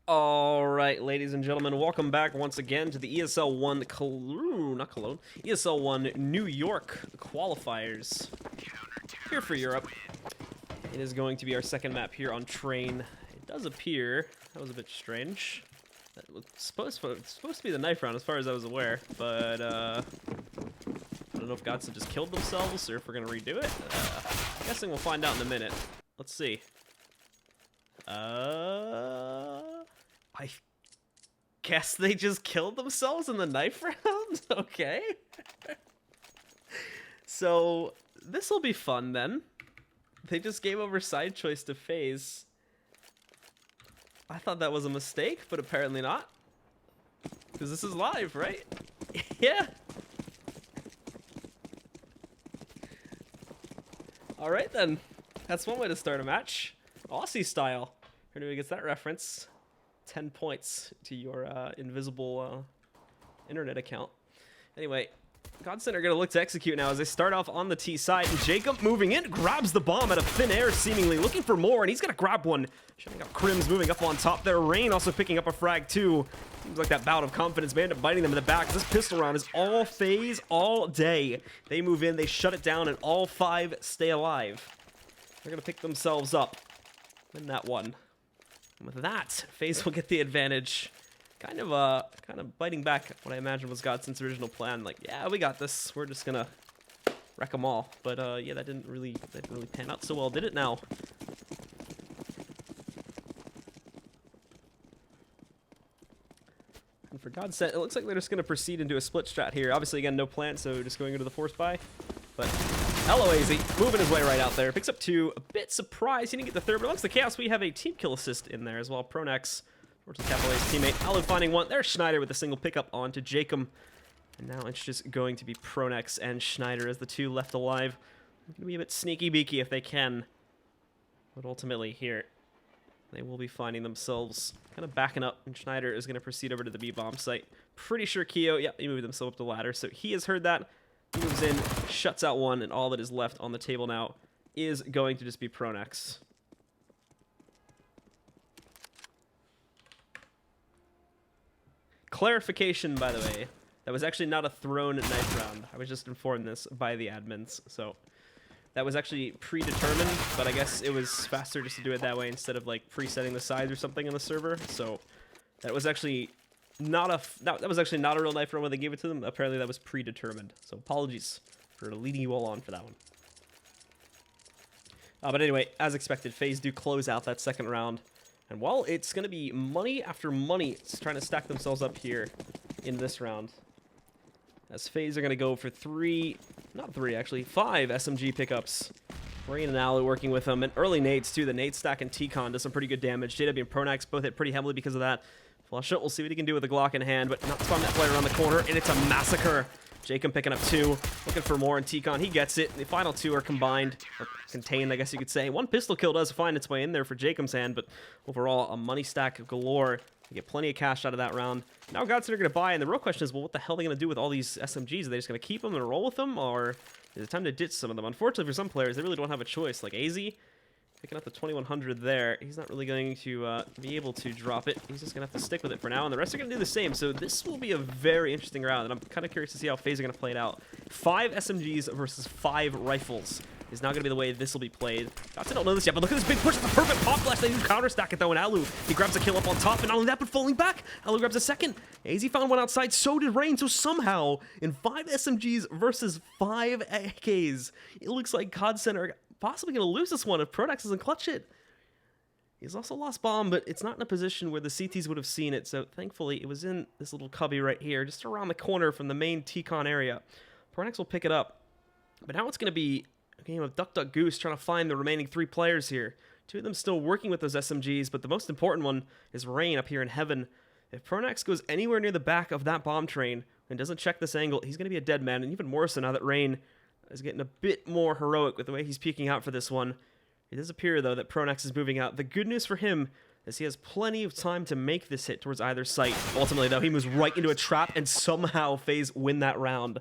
All right, ladies and gentlemen, welcome back once again to the ESL One ESL One New York qualifiers here for Europe. It is going to be our second map here on Train. It does appear that was a bit strange. That was supposed to be the knife round, as far as I was aware, but I don't know if Godsent just killed themselves or if we're gonna redo it. I'm guessing we'll find out in a minute. Let's see. I guess they just killed themselves in the knife round? Okay. So, this will be fun then. They just gave over side choice to FaZe. I thought that was a mistake, but apparently not. Because this is live, right? Yeah. Alright then. That's one way to start a match. Aussie style. If anybody gets that reference, 10 points to your invisible internet account. Anyway, Godsent are going to look to execute now as they start off on the T side. And Jacob moving in, grabs the bomb out of thin air, seemingly looking for more, and he's going to grab one. Showing up Crims moving up on top there. Rain also picking up a frag too. Seems like that bout of confidence may end up biting them in the back. This pistol round is all FaZe all day. They move in, they shut it down, and all 5 stay alive. They're going to pick themselves up. Win that one. And with that, FaZe will get the advantage. Kind of biting back what I imagine was Godsent's original plan. Like, yeah, we got this. We're just gonna wreck them all. But yeah, that didn't really pan out so well, did it? Now. And for Godsent, it looks like they're just gonna proceed into a split strat here. Obviously, again, no plan, so just going into the force buy. But LOAZ moving his way right out there. Picks up 2. A bit surprised he didn't get the third, but amongst the chaos, we have a team kill assist in there as well. Pronex, towards the Capital's teammate. Alu finding one. There's Schneider with a single pickup onto Jacob. And now it's just going to be Pronex and Schneider as the 2 left alive. They're going to be a bit sneaky beaky if they can. But ultimately here, they will be finding themselves kind of backing up. And Schneider is going to proceed over to the B-bomb site. Pretty sure Keo, yep, he moved himself up the ladder. So he has heard that. He moves in, shuts out one, and all that is left on the table now is going to just be Pronex. Clarification, by the way, that was actually not a thrown knife round. I was just informed this by the admins, so that was actually predetermined, but I guess it was faster just to do it that way instead of like presetting the size or something on the server. So that was actually not a real knife round when they gave it to them. Apparently that was predetermined. So apologies for leading you all on for that one. But anyway, as expected, FaZe do close out that second round. And while it's going to be money after money trying to stack themselves up here in this round. As FaZe are going to go for 5 SMG pickups. Rain and Alu working with them. And early nades too. The nade stack and T-Con does some pretty good damage. JW and Pronex both hit pretty heavily because of that. Flush it, we'll see what he can do with the Glock in hand, but not spawn that player around the corner, and it's a massacre. Jacob picking up 2, looking for more, and T-Con, he gets it. The final 2 are combined, or contained, I guess you could say. 1 pistol kill does find its way in there for Jacob's hand, but overall, a money stack galore. You get plenty of cash out of that round. Now Godsent are going to buy, and the real question is, well, what the hell are they going to do with all these SMGs? Are they just going to keep them and roll with them, or is it time to ditch some of them? Unfortunately, for some players, they really don't have a choice. Like AZ, picking up the 2100 there. He's not really going to be able to drop it. He's just going to have to stick with it for now, and the rest are going to do the same. So this will be a very interesting round, and I'm kind of curious to see how FaZe are going to play it out. 5 SMGs versus 5 rifles is not going to be the way this will be played. Godsent don't know this yet, but look at this big push. It's a perfect pop flash. They do counter stack it, though, and Alu, he grabs a kill up on top, and not only that, but falling back. Alu grabs a second. AZ found one outside, so did Rain. So somehow, in 5 SMGs versus 5 AKs, it looks like Godsent are possibly going to lose this one if Pronex doesn't clutch it. He's also lost bomb, but it's not in a position where the CTs would have seen it, so thankfully it was in this little cubby right here, just around the corner from the main T-Con area. Pronex will pick it up, but now it's going to be a game of duck, duck, goose, trying to find the remaining 3 players here. 2 of them still working with those SMGs, but the most important one is Rain up here in heaven. If Pronex goes anywhere near the back of that bomb train and doesn't check this angle, he's going to be a dead man, and even more so now that Rain is getting a bit more heroic with the way he's peeking out for this one. It does appear, though, that Pronex is moving out. The good news for him is he has plenty of time to make this hit towards either site. Ultimately, though, he moves right into a trap, and somehow FaZe win that round.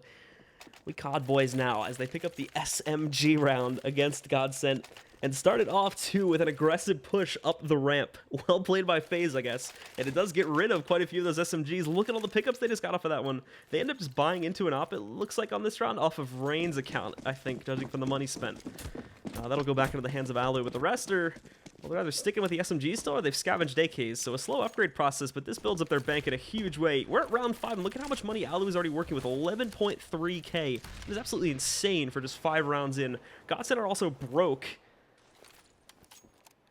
We COD boys now as they pick up the SMG round against Godsent. and started off too with an aggressive push up the ramp. Well played by FaZe, I guess. And it does get rid of quite a few of those SMGs. Look at all the pickups they just got off of that one. They end up just buying into an op, it looks like, on this round off of Rain's account, I think, judging from the money spent. That'll go back into the hands of Alu, but the rest are, well, they're either sticking with the SMGs still or they've scavenged AKs. So a slow upgrade process, but this builds up their bank in a huge way. We're at round 5, and look at how much money Alu is already working with, 11.3k. It is absolutely insane for just 5 rounds in. Godsent are also broke.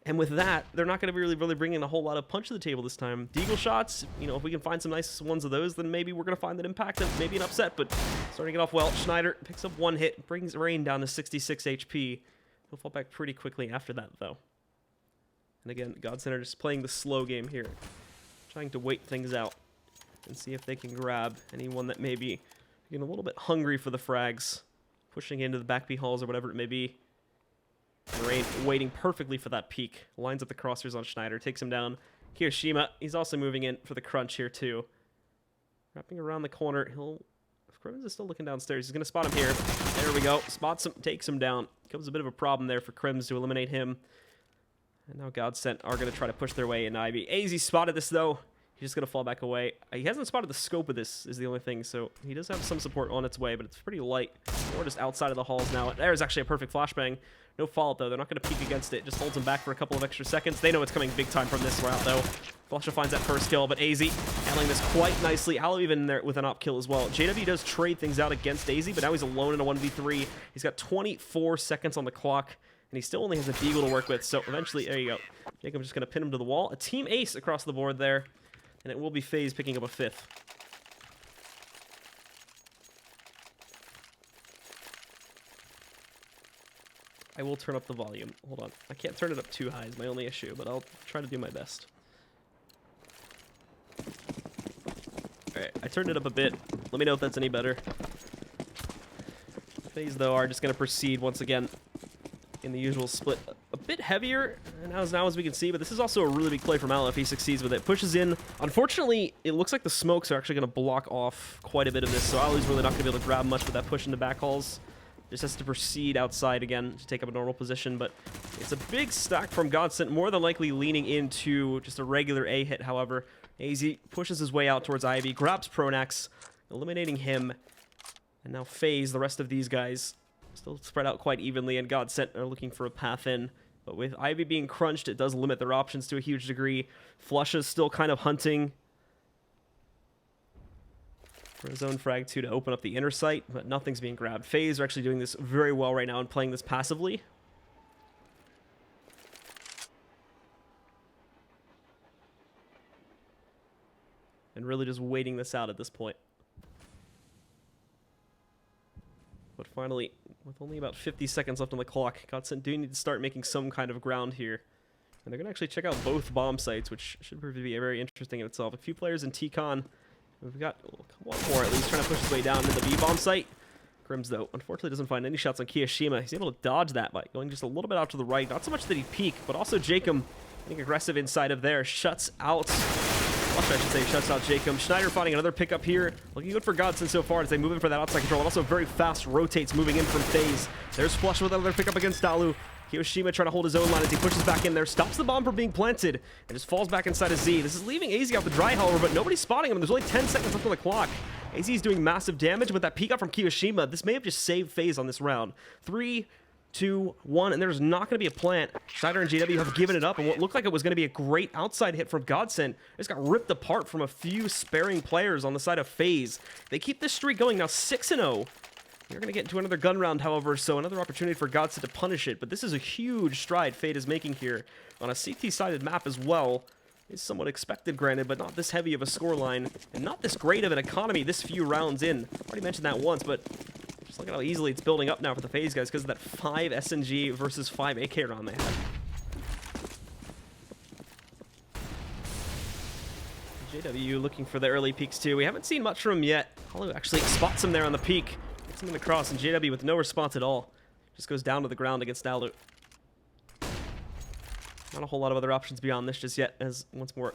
And with that, they're not going to be really bringing a whole lot of punch to the table this time. Deagle shots, you know, if we can find some nice ones of those, then maybe we're going to find that impact of maybe an upset. But starting it off well, Schneider picks up 1 hit, brings Rain down to 66 HP. He'll fall back pretty quickly after that, though. And again, Godsent are just playing the slow game here, trying to wait things out and see if they can grab anyone that may be getting a little bit hungry for the frags, pushing into the back B halls or whatever it may be. Rain waiting perfectly for that peek. Lines up the crosshairs on Schneider, takes him down. Kiyoshima, he's also moving in for the crunch here too. Wrapping around the corner, if Crims is still looking downstairs, he's going to spot him here. There we go, spots him, takes him down. Becomes a bit of a problem there for Crims to eliminate him. And now Godsent are going to try to push their way in Ivy. AZ spotted this though. He's just going to fall back away. He hasn't spotted the scope of this, is the only thing, so he does have some support on its way, but it's pretty light. Or just outside of the halls now. There's actually a perfect flashbang. No follow-up, though. They're not going to peek against it. Just holds him back for a couple of extra seconds. They know it's coming big time from this route, though. Flusha finds that first kill, but AZ handling this quite nicely. Aloe even in there with an op kill as well. JW does trade things out against AZ, but now he's alone in a 1v3. He's got 24 seconds on the clock, and he still only has a deagle to work with, so eventually, there you go. Jacob's just going to pin him to the wall. A team ace across the board there, and it will be FaZe picking up a 5th. I will turn up the volume. Hold on. I can't turn it up too high is my only issue, but I'll try to do my best. Alright, I turned it up a bit. Let me know if that's any better. FaZe, though, are just going to proceed once again in the usual split. A bit heavier now as we can see, but this is also a really big play from Al if he succeeds with it. Pushes in. Unfortunately, it looks like the smokes are actually going to block off quite a bit of this, so Ali's really not going to be able to grab much with that push into back halls. Just has to proceed outside again to take up a normal position, but it's a big stack from Godsent, more than likely leaning into just a regular A hit, however. AZ pushes his way out towards Ivy, grabs Pronax, eliminating him, and now FaZe, the rest of these guys, still spread out quite evenly, and Godsent are looking for a path in. But with Ivy being crunched, it does limit their options to a huge degree. Flusha's still kind of hunting for his own frag 2 to open up the inner sight, but nothing's being grabbed. FaZe are actually doing this very well right now and playing this passively. And really just waiting this out at this point. But finally, with only about 50 seconds left on the clock, Godsent do need to start making some kind of ground here. And they're going to actually check out both bomb sites, which should prove to be very interesting in itself. A few players in T-Con. We've got one more at least trying to push his way down to the B-bomb site. Crims, though, unfortunately doesn't find any shots on Kiyoshima. He's able to dodge that by going just a little bit out to the right. Not so much that he peek, but also Jacob getting aggressive inside of there. Shuts out... Flush, I should say, shuts out Jacob. Schneider finding another pickup here. Looking good for Godsent so far as they move in for that outside control. And also very fast rotates moving in from FaZe. There's Flush with another pickup against Dalu. Kiyoshima trying to hold his own line as he pushes back in there. Stops the bomb from being planted. And just falls back inside of Z. This is leaving AZ out the dry, however, but nobody's spotting him. There's only 10 seconds left on the clock. AZ is doing massive damage with that peek up from Kiyoshima. This may have just saved FaZe on this round. 3, 2, 1, and there's not going to be a plant. Schneider and JW have given it up, and what looked like it was going to be a great outside hit from Godsent just got ripped apart from a few sparing players on the side of FaZe. They keep this streak going now, 6-0. They're going to get into another gun round, however, so another opportunity for Godsent to punish it, but this is a huge stride FaZe is making here on a CT-sided map as well. It's somewhat expected, granted, but not this heavy of a scoreline, and not this great of an economy this few rounds in. Already mentioned that once, but just look at how easily it's building up now for the FaZe guys because of that 5 SNG versus 5 AK round they had. JW looking for the early peaks too. We haven't seen much from him yet. Hollow actually spots him there on the peak. Gets him in the cross, and JW with no response at all. Just goes down to the ground against Dalu. Not a whole lot of other options beyond this just yet, as once more,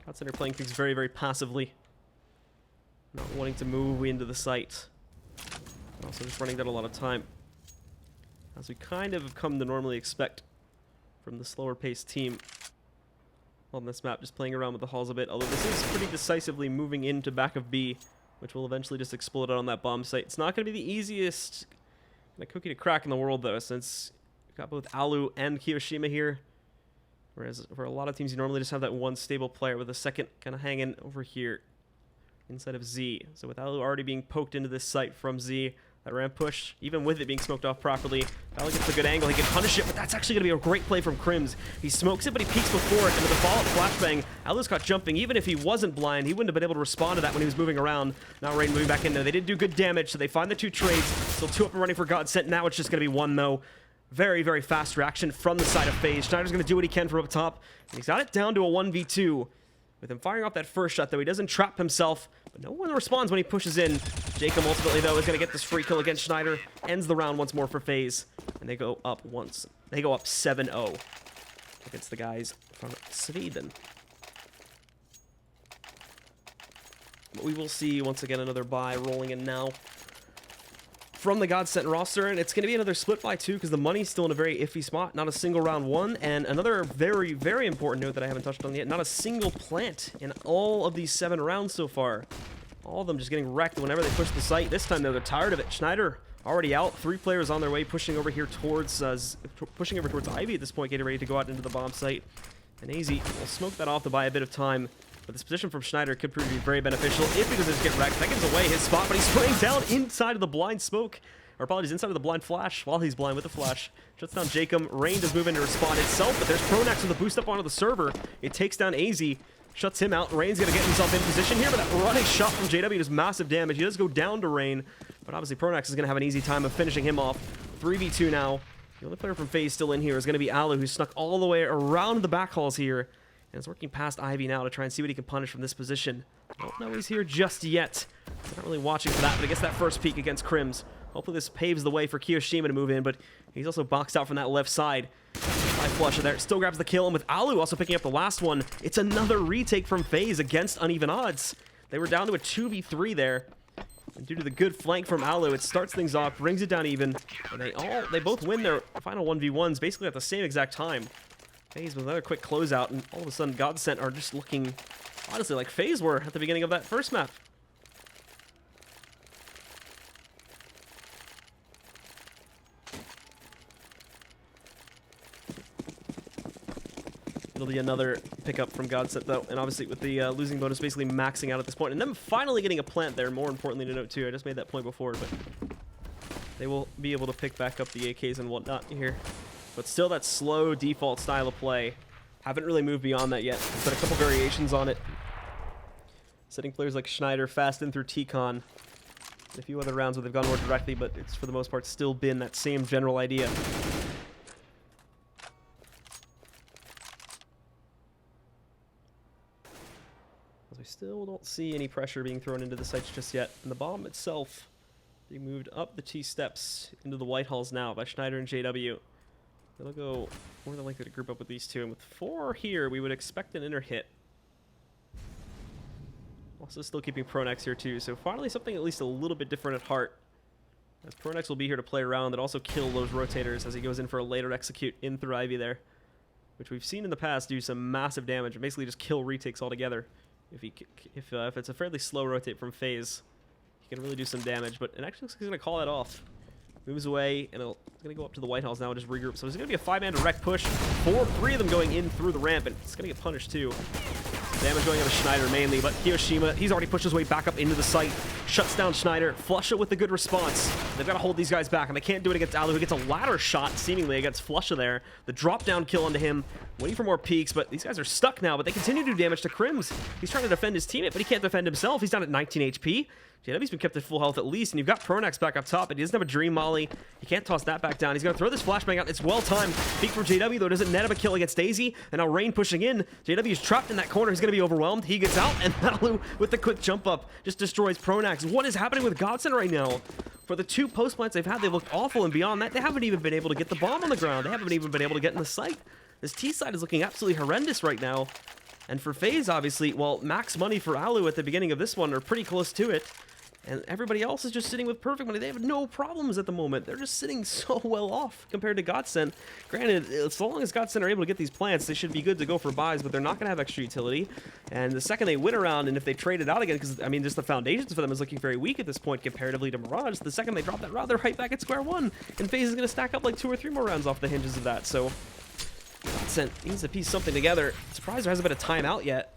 Godsent are playing things very, very passively. Not wanting to move into the site. Also just running down a lot of time. as we kind of have come to normally expect from the slower paced team on this map, just playing around with the halls a bit, although this is pretty decisively moving into back of B, which will eventually just explode out on that bomb site. It's not going to be the easiest cookie to crack in the world, though, since we've got both Alu and Kiyoshima here, whereas for a lot of teams you normally just have that one stable player with a second kind of hanging over here inside of Z. So with Alu already being poked into this site from Z, that ramp push, even with it being smoked off properly, Alu gets a good angle, he can punish it, but that's actually going to be a great play from Crims. He smokes it, but he peeks before it, and with the follow-up flashbang, Alu's caught jumping. Even if he wasn't blind, he wouldn't have been able to respond to that when he was moving around. Now Rain moving back in there. They did do good damage, so they find the 2 trades. Still 2 up and running for Godsent. Now it's just going to be 1, though. Very, very fast reaction from the side of FaZe. Schneider's going to do what he can from up top, and he's got it down to a 1v2. With him firing off that first shot, though, he doesn't trap himself, but no one responds when he pushes in. Jacob ultimately, though, is going to get this free kill against Schneider. Ends the round once more for FaZe, and they go up once. They go up 7-0 against the guys from Sweden. But we will see, once again, another bye rolling in now from the Godsent roster, and it's going to be another split by 2 because the money's still in a very iffy spot. Not a single round 1, and another very, very important note that I haven't touched on yet, not a single plant in all of these 7 rounds so far. All of them just getting wrecked whenever they push the site. This time, though, they're tired of it. Schneider already out. 3 players on their way, pushing over here towards pushing over towards Ivy at this point, getting ready to go out into the bomb site. And AZ will smoke that off to buy a bit of time. But this position from Schneider could prove to be very beneficial if he doesn't just get wrecked. That gives away his spot, but he's spraying down inside of the blind smoke. Or apologies, inside of the blind flash while he's blind with the flash. Shuts down Jacob. Rain does move in to respond itself, but there's Pronax with a boost up onto the server. It takes down AZ. Shuts him out. Rain's going to get himself in position here, but that running shot from JW does massive damage. He does go down to Rain, but obviously Pronax is going to have an easy time of finishing him off. 3v2 now. The only player from FaZe still in here is going to be Alu, who snuck all the way around the back halls here. And is working past Ivy now to try and see what he can punish from this position. Don't know he's here just yet. So not really watching for that, but he gets that first peek against Crims. Hopefully this paves the way for Kiyoshima to move in, but he's also boxed out from that left side. High flush there. Still grabs the kill, and with Alu also picking up the last one, it's another retake from FaZe against uneven odds. They were down to a 2v3 there. And due to the good flank from Alu, it starts things off, brings it down even, and they both win their final 1v1s basically at the same exact time. FaZe with another quick closeout, and all of a sudden Godsent are just looking, honestly, like FaZe were at the beginning of that first map. It'll be another pickup from Godsent, though, and obviously with the losing bonus basically maxing out at this point, and them finally getting a plant there, more importantly to note, too. I just made that point before, but they will be able to pick back up the AKs and whatnot here. But still that slow default style of play. Haven't really moved beyond that yet. But a couple variations on it. Setting players like Schneider fast in through T-Con. A few other rounds where they've gone more directly, but it's for the most part still been that same general idea. As we still don't see any pressure being thrown into the sites just yet. And the bomb itself being moved up the T-steps into the White Halls now by Schneider and JW. It'll go more than likely to group up with these two, and with 4 here, we would expect an inner hit. Also still keeping Pronax here too, so finally something at least a little bit different at heart. As Pronax will be here to play around and also kill those rotators as he goes in for a later execute in through Ivy there, which we've seen in the past do some massive damage and basically just kill retakes altogether. If it's a fairly slow rotate from FaZe, he can really do some damage, but it actually looks like he's going to call that off. Moves away, and it's going to go up to the White Halls now and just regroup. So it's going to be a 5-man direct push. 3 of them going in through the ramp, and it's going to get punished too. Damage going on to Schneider mainly, but Kiyoshima, he's already pushed his way back up into the site. Shuts down Schneider. Flusha with a good response. They've got to hold these guys back, and they can't do it against Alu, who gets a ladder shot, seemingly, against Flusha there. The drop-down kill onto him. Waiting for more peaks, but these guys are stuck now, but they continue to do damage to Crims. He's trying to defend his teammate, but he can't defend himself. He's down at 19 HP. JW's been kept at full health at least, and you've got Pronax back up top, but he doesn't have a Dream Molly. He can't toss that back down. He's going to throw this flashbang out. It's well-timed. Peek for JW, though, doesn't net him a kill against Daisy, and now Rain pushing in. JW is trapped in that corner. He's going to be overwhelmed. He gets out, and Alu, with the quick jump up, just destroys Pronax. What is happening with Godsent right now? For the 2 post plants they've had, they've looked awful, and beyond that, they haven't even been able to get the bomb on the ground. They haven't even been able to get in the site. This T side is looking absolutely horrendous right now. And for FaZe, obviously, well, max money for Alu at the beginning of this one, or pretty close to it. And everybody else is just sitting with perfect money. They have no problems at the moment. They're just sitting so well off compared to Godsent. Granted, as long as Godsent are able to get these plants, they should be good to go for buys, but they're not going to have extra utility. And the second they win around, and if they trade it out again, because, I mean, just the foundations for them is looking very weak at this point comparatively to Mirage. The second they drop that round, they're right back at square one. And FaZe is going to stack up like 2 or 3 more rounds off the hinges of that. So Godsent needs to piece something together. Surprised there hasn't been a timeout yet.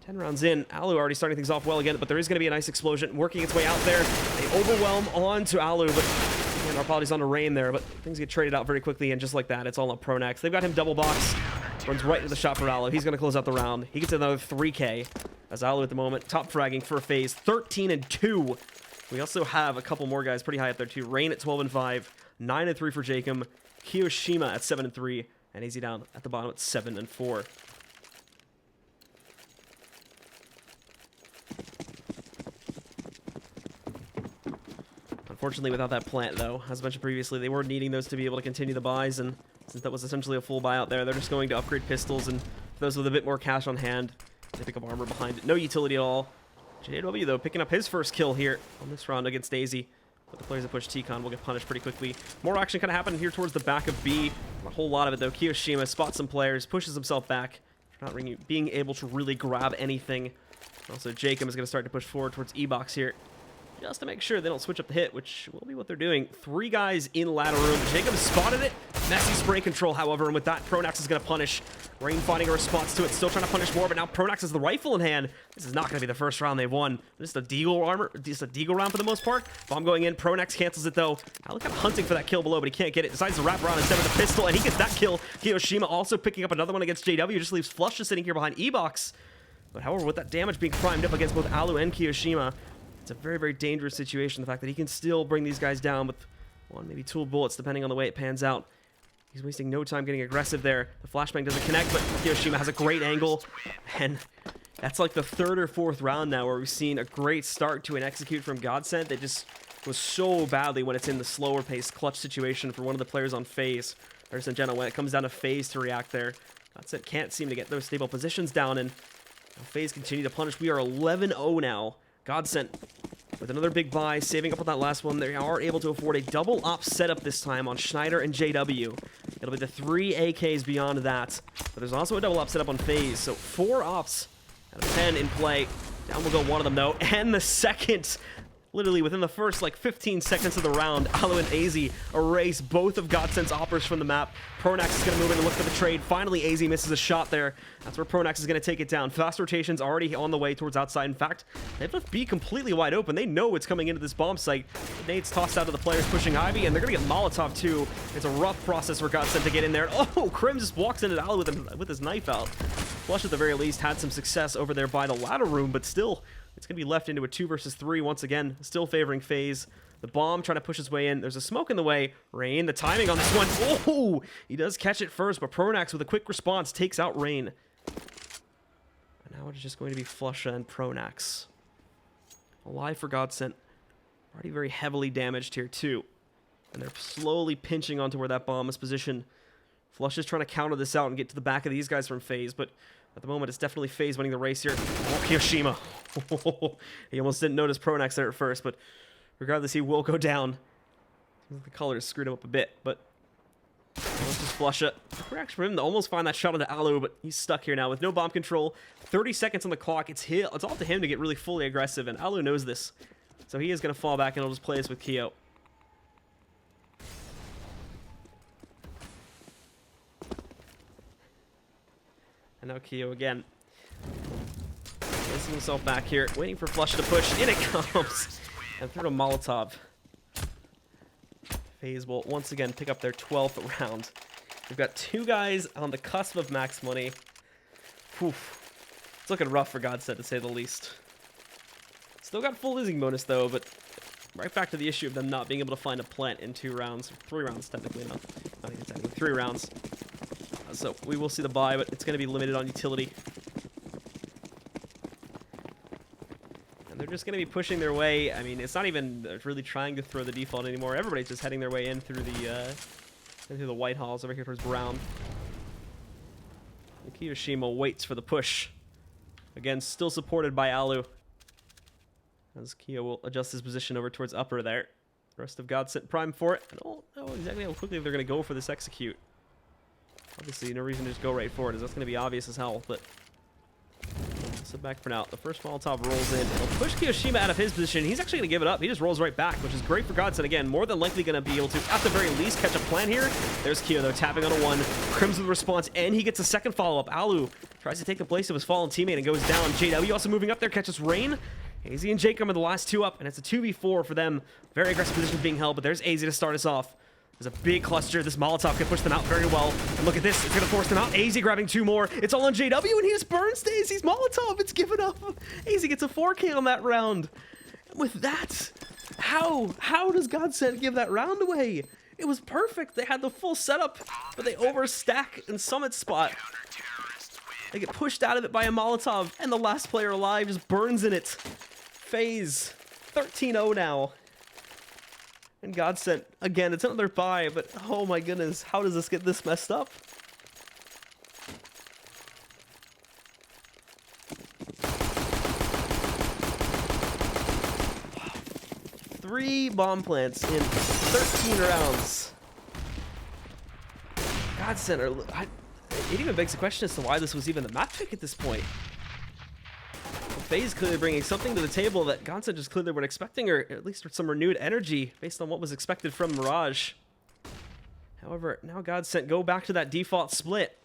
10 rounds in, Alu already starting things off well again, but there is going to be a nice explosion working its way out there. They overwhelm onto Alu, but again, our apologies on the rain there, but things get traded out very quickly, and just like that, it's all on Pronax. They've got him double box, runs right into the shot for Alu. He's going to close out the round. He gets another 3K, as Alu at the moment, top fragging for FaZe, 13-2. We also have a couple more guys pretty high up there too. Rain at 12-5, 9-3 for Jacob, Kiyoshima at 7-3, and AZ down at the bottom at 7-4. Unfortunately, without that plant, though, as mentioned previously, they were needing those to be able to continue the buys, and since that was essentially a full buy out there, they're just going to upgrade pistols, and for those with a bit more cash on hand, they pick up armor behind it. No utility at all. JW, though, picking up his first kill here on this round against Daisy. But the players that push T-Con will get punished pretty quickly. More action kind of happening here towards the back of B. A whole lot of it, though. Kiyoshima spots some players, pushes himself back, not being able to really grab anything. Also, Jacob is going to start to push forward towards E-Box here, just to make sure they don't switch up the hit, which will be what they're doing. 3 guys in ladder room. Jacob spotted it. Messy spray control, however, and with that, Pronax is going to punish. Rain finding a response to it, still trying to punish more, but now Pronax has the rifle in hand. This is not going to be the first round they've won. Just a deagle armor, just a deagle round for the most part. Bomb going in, Pronax cancels it though. Now look, kind of hunting for that kill below, but he can't get it. Decides to wrap around instead with the pistol, and he gets that kill. Kiyoshima also picking up another one against JW, just leaves Flush just sitting here behind E-Box. But however, with that damage being primed up against both Alu and Kiyoshima, it's a very, very dangerous situation. The fact that he can still bring these guys down with 1, maybe 2 bullets, depending on the way it pans out. He's wasting no time getting aggressive there. The flashbang doesn't connect, but Kiyoshima has a great angle. And that's like the 3rd or 4th round now where we've seen a great start to an execute from Godsent that just goes so badly when it's in the slower paced clutch situation for one of the players on FaZe. There's Senjena when it comes down to FaZe to react there. Godsent can't seem to get those stable positions down, and FaZe continue to punish. We are 11-0 now. Godsent with another big buy, saving up on that last one. They are able to afford a double op setup this time on Schneider and JW. It'll be the 3 AKs beyond that. But there's also a double op setup on FaZe, so 4 ops out of 10 in play. Down will go one of them, though. And the second, literally within the first, like, 15 seconds of the round, Alu and AZ erase both of Godsent's oppers from the map. Pronax is going to move in and look for the trade. Finally, AZ misses a shot there. That's where Pronax is going to take it down. Fast rotation's already on the way towards outside. In fact, they've left B completely wide open. They know it's coming into this bomb site. The nade's tossed out to the players pushing Ivy, and they're going to get Molotov, too. It's a rough process for Godsent to get in there. Oh, Krim just walks into Alu with his knife out. Flush, at the very least, had some success over there by the ladder room, but still, it's going to be left into a 2 versus 3 once again, still favoring FaZe. The bomb trying to push his way in. There's a smoke in the way. Rain, the timing on this one. Oh, he does catch it first, but Pronax with a quick response takes out Rain. And now it's just going to be Flush and Pronax. Alive for Godsent. Already very heavily damaged here too. And they're slowly pinching onto where that bomb is positioned. Flush is trying to counter this out and get to the back of these guys from FaZe, but at the moment, it's definitely FaZe winning the race here. Oh, Kiyoshima. He almost didn't notice Pronax there at first, but regardless, he will go down. The colors screwed him up a bit, but let's just flush it. Pronax for him to almost find that shot onto Alu, but he's stuck here now with no bomb control. 30 seconds on the clock. It's all to him to get really fully aggressive, and Alu knows this. So he is going to fall back, and he'll just play this with Kiyo. And now Kiyo again. Placing himself back here, waiting for Flush to push. In it comes. And through to Molotov. FaZe will once again pick up their 12th round. We've got 2 guys on the cusp of max money. Oof. It's looking rough for Godsent, to say the least. Still got full losing bonus, though, but right back to the issue of them not being able to find a plant in 2 rounds. 3 rounds, technically, not even technically. 3 rounds. So we will see the buy, but it's going to be limited on utility. And they're just going to be pushing their way. I mean, it's not even really trying to throw the default anymore. Everybody's just heading their way in through the white halls over here towards brown. And Kiyoshima waits for the push. Again, still supported by Alu. as Keo will adjust his position over towards upper there. The rest of Godsent prime for it. I don't know exactly how quickly they're going to go for this execute. Obviously, no reason to just go right for it, as that's going to be obvious as hell, but sit back for now. The first Molotov rolls in. It'll push Kiyoshima out of his position. He's actually going to give it up. He just rolls right back, which is great for Godsent. Again, more than likely going to be able to, at the very least, catch a plan here. There's Keo, though, tapping on a 1. Crims with the response, and he gets a second follow-up. Alu tries to take the place of his fallen teammate and goes down. JW also moving up there, catches Rain. AZ and Jacob are the last 2 up, and it's a 2v4 for them. Very aggressive position being held, but there's AZ to start us off. There's a big cluster. This Molotov can push them out very well. And look at this. It's going to force them out. AZ grabbing 2 more. It's all on JW, and he just burns to AZ's Molotov. It's given up. AZ gets a 4K on that round. And with that, how does Godsent give that round away? It was perfect. They had the full setup, but they overstack in Summit spot. They get pushed out of it by a Molotov, and the last player alive just burns in it. FaZe, 13-0 now. And Godsent, again, it's another bye, but oh my goodness, how does this get this messed up? Wow. 3 bomb plants in 13 rounds. Godsent it even begs the question as to why this was even the map pick at this point. FaZe clearly bringing something to the table that Godsent just clearly weren't expecting, or at least some renewed energy based on what was expected from Mirage. However, now Godsent go back to that default split.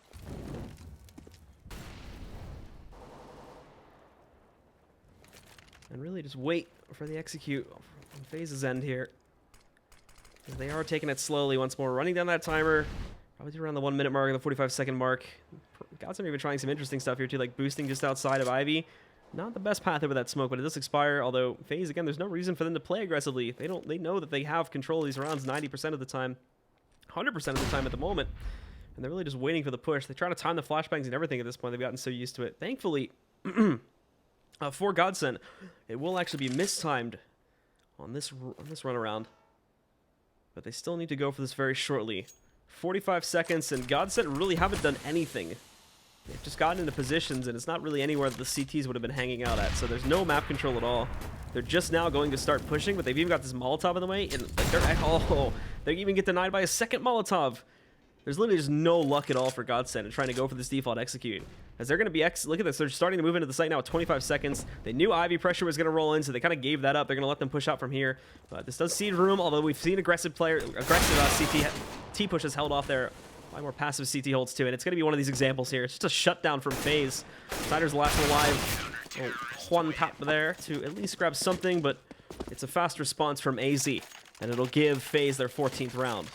And really just wait for the execute on FaZe's end here. They are taking it slowly once more, running down that timer. Probably around the 1 minute mark and the 45-second mark. Godsent even trying some interesting stuff here too, like boosting just outside of Ivy. Not the best path over that smoke, but it does expire. Although FaZe, again, there's no reason for them to play aggressively. They know that they have control of these rounds 90% of the time, 100% of the time at the moment, and they're really just waiting for the push. They try to time the flashbangs and everything at this point. They've gotten so used to it. Thankfully, for Godsent, it will actually be mistimed on this run around, but they still need to go for this very shortly. 45 seconds, and Godsent really haven't done anything. They've just gotten into positions, and it's not really anywhere that the CTs would have been hanging out at, so there's no map control at all. They're just now going to start pushing, but they've even got this Molotov in the way, and they even get denied by a second Molotov. There's literally just no luck at all for Godsent in trying to go for this default execute. As they're going to be look at this, they're starting to move into the site now with 25 seconds. They knew Ivy pressure was going to roll in, so they kind of gave that up. They're going to let them push out from here. But this does cede room, although we've seen aggressive CT pushes held off there. A lot more passive CT holds too, and it's going to be one of these examples here. It's just a shutdown from FaZe. Snyder's the last one alive. One tap there to at least grab something, but it's a fast response from AZ, and it'll give FaZe their 14th round.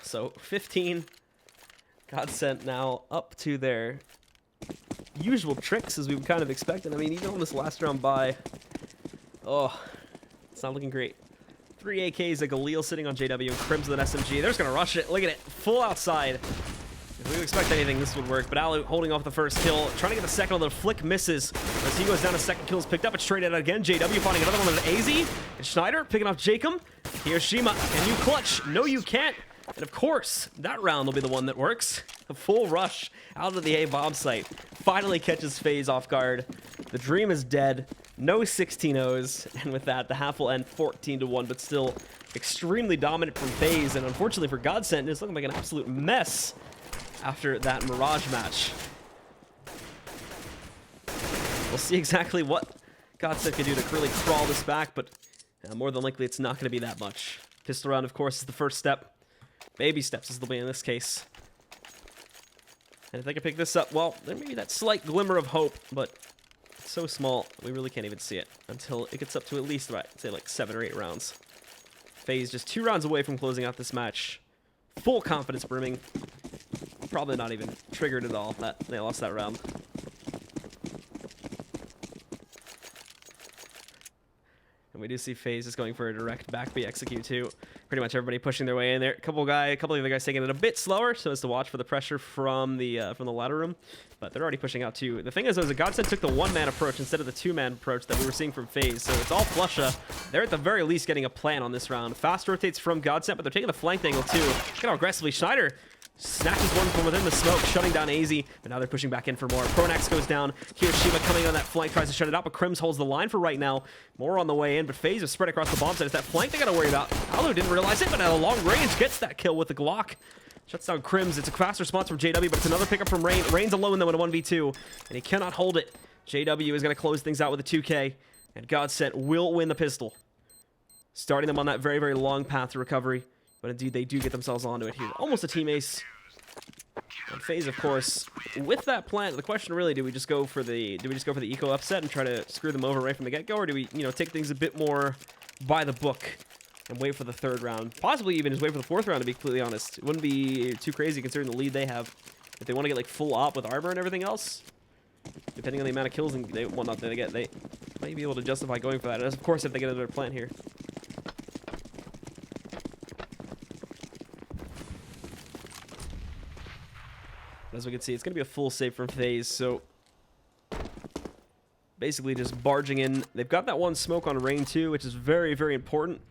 So 15, Godsent now up to their usual tricks as we kind of expected. I mean, even on this last round bye, oh, it's not looking great. 3 AKs, a Galil sitting on JW, and Crims with an SMG. They're just going to rush it. Look at it. Full outside. If we would expect anything, this would work. But Alu holding off the first kill. Trying to get the second, although Flick misses. As he goes down, a second kill is picked up. It's straight out again. JW finding another one with AZ. And Schneider picking off Jacob. Hiroshima, can you clutch? No, you can't. And of course, that round will be the one that works. The full rush out of the A bomb site finally catches FaZe off guard. The dream is dead. No 16-0s, and with that, the half will end 14-1, but still extremely dominant from FaZe, and unfortunately for Godsent, it's looking like an absolute mess after that Mirage match. We'll see exactly what Godsent can do to really crawl this back, but more than likely it's not going to be that much. Pistol round, of course, is the first step. Baby steps as they'll be in this case. And if they can pick this up, well, there may be that slight glimmer of hope, but it's so small, we really can't even see it until it gets up to at least, right, say like 7 or 8 rounds. FaZe just 2 rounds away from closing out this match. Full confidence brimming. Probably not even triggered at all that they lost that round. And we do see FaZe just going for a direct back B execute too. Pretty much everybody pushing their way in there. A couple of the other guys taking it a bit slower so as to watch for the pressure from the ladder room. But they're already pushing out too. The thing is, though, is that Godsent took the 1-man approach instead of the 2-man approach that we were seeing from FaZe. So it's all flusha. They're at the very least getting a plan on this round. Fast rotates from Godsent, but they're taking the flanked angle too. Look at how aggressively Schneider snatches one from within the smoke, shutting down AZ, but now they're pushing back in for more. Pronax goes down. Hiroshima coming on that flank, tries to shut it out, but Crims holds the line for right now. More on the way in, but FaZe is spread across the bomb site. It's that flank they gotta worry about. Alu didn't realize it, but at a long range gets that kill with the Glock. Shuts down Crims. It's a fast response from JW, but it's another pickup from Rain. Rain's alone though in a 1v2, and he cannot hold it. JW is gonna close things out with a 2K, and Godsent will win the pistol, starting them on that very, very long path to recovery. But indeed, they do get themselves onto it here. Almost a team ace. And FaZe, of course, with that plant, the question really, do we just go for the eco upset and try to screw them over right from the get-go, or do we, take things a bit more by the book and wait for the third round? Possibly even just wait for the fourth round, to be completely honest. It wouldn't be too crazy considering the lead they have. If they want to get like full op with armor and everything else, depending on the amount of kills and whatnot they get, they might be able to justify going for that. As of course, if they get another plant here. As we can see, it's going to be a full save from FaZe, so basically just barging in. They've got that one smoke on Rain too, which is very, very important,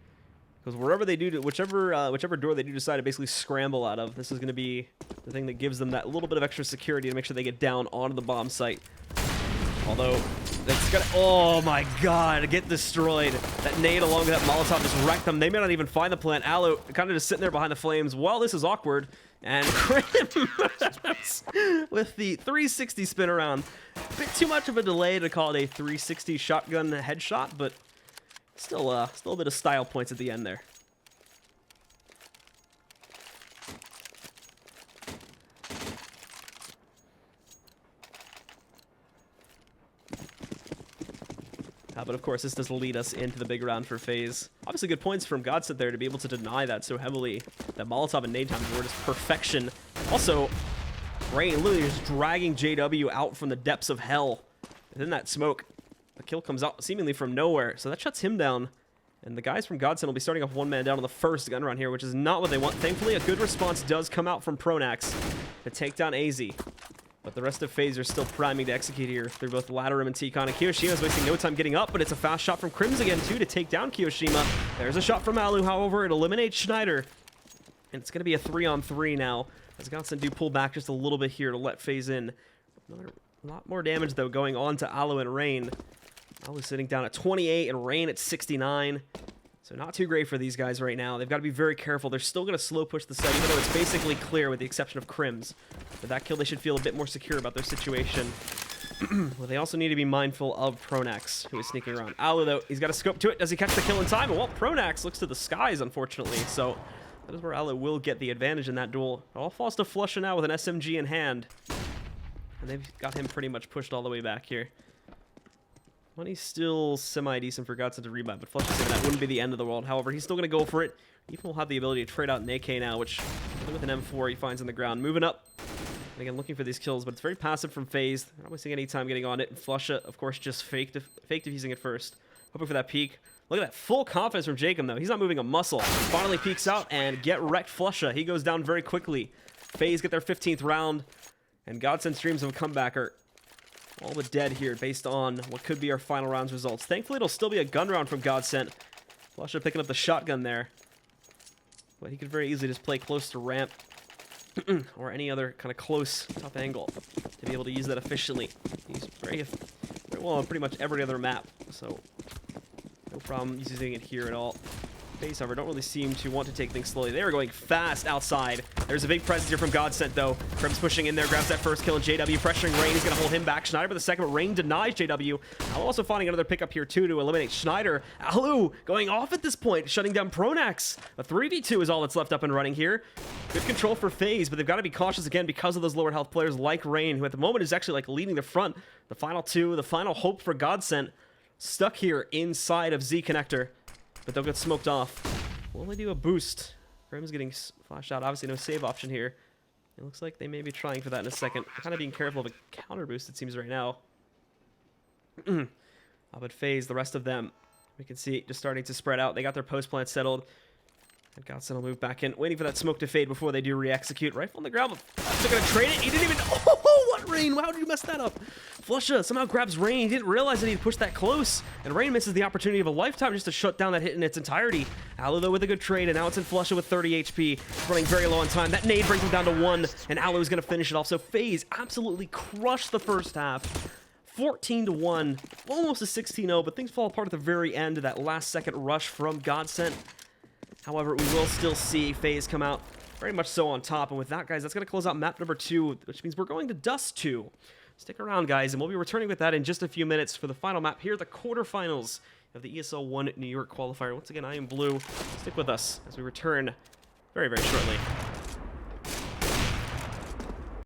because wherever they do, whichever door they do decide to basically scramble out of, this is going to be the thing that gives them that little bit of extra security to make sure they get down onto the bomb site. Although, that's gonna, oh my god, get destroyed. That nade along with that Molotov just wrecked them. They may not even find the plant. Alu kind of just sitting there behind the flames. Well, this is awkward. And Crims with the 360 spin around. A bit too much of a delay to call it a 360 shotgun headshot, but still a bit of style points at the end there. But of course, this does lead us into the big round for FaZe. Obviously, good points from Godsent there to be able to deny that so heavily. That Molotov and nade time were just perfection. Also, Rain literally just dragging JW out from the depths of hell. Within that smoke, the kill comes out seemingly from nowhere, so that shuts him down. And the guys from Godsent will be starting off one man down on the first gun run here, which is not what they want. Thankfully, a good response does come out from Pronax to take down AZ. But the rest of FaZe are still priming to execute here through both Latarum and Tikon. And Kiyoshima's wasting no time getting up, but it's a fast shot from Crims again, too, to take down Kiyoshima. There's a shot from Alu, however, it eliminates Schneider. And it's going to be a 3-on-3 now, as Godsent do pull back just a little bit here to let FaZe in. A lot more damage, though, going on to Alu and Rain. Alu sitting down at 28 and Rain at 69. So not too great for these guys right now. They've got to be very careful. They're still going to slow push the site, even though it's basically clear with the exception of Crims. With that kill, they should feel a bit more secure about their situation. Well, they also need to be mindful of Pronax, who is sneaking around. Alu, though, he's got a scope to it. Does he catch the kill in time? Well, Pronax looks to the skies, unfortunately. So that is where Alu will get the advantage in that duel. It all falls to Flusha now with an SMG in hand. And they've got him pretty much pushed all the way back here. Money's still semi-decent for Godsent to rebuy, but Flush is saying that wouldn't be the end of the world. However, he's still going to go for it. Even will have the ability to trade out an AK now, which with an M4 he finds on the ground. Moving up. And again, looking for these kills, but it's very passive from FaZe. They're not wasting any time getting on it. And Flusha, of course, just faked defusing it first. Hoping for that peek. Look at that full confidence from Jacob, though. He's not moving a muscle. Finally peeks out and get wrecked Flusha. He goes down very quickly. FaZe get their 15th round. And Godsent's dreams of a comeback are all but dead here based on what could be our final round's results. Thankfully, it'll still be a gun round from Godsent. Flusha picking up the shotgun there. But he could very easily just play close to ramp or any other kind of close top angle to be able to use that efficiently. He's very well on pretty much every other map, so no problem using it here at all. FaZe, however, don't really seem to want to take things slowly. They are going fast outside. There's a big presence here from Godsent, though. Crims pushing in there, grabs that first kill, and JW pressuring Rain. He's going to hold him back. Schneider with the second, but Rain denies JW. Alu also finding another pickup here, too, to eliminate Schneider. Alu going off at this point, shutting down Pronax. A 3v2 is all that's left up and running here. Good control for FaZe, but they've got to be cautious again because of those lower health players like Rain, who at the moment is actually like leading the front. The final two, the final hope for Godsent, stuck here inside of Z Connector. But they'll get smoked off. Will they do a boost? Grim's getting flashed out. Obviously, no save option here. It looks like they may be trying for that in a second. Kind of being careful of a counter boost, it seems, right now. But FaZe, the rest of them, we can see just starting to spread out. They got their post plant settled. And Godsent will move back in, waiting for that smoke to fade before they do re-execute. Rifle on the ground, but they're going to trade it. He didn't even... Oh, what that, Rain? How did you mess that up? Flusha somehow grabs Rain. He didn't realize that he'd pushed that close, and Rain misses the opportunity of a lifetime just to shut down that hit in its entirety. Alu, though, with a good trade, and now it's in Flusha with 30 HP, running very low on time. That nade brings him down to 1, and Alu is going to finish it off. So FaZe absolutely crushed the first half. 14-1, almost a 16-0, but things fall apart at the very end of that last-second rush from Godsent. However, we will still see FaZe come out very much so on top, and with that, guys, that's going to close out map number 2, which means we're going to Dust 2. Stick around, guys, and we'll be returning with that in just a few minutes for the final map here, the quarterfinals of the ESL One New York qualifier. Once again, I am Blue. Stick with us as we return very, very shortly.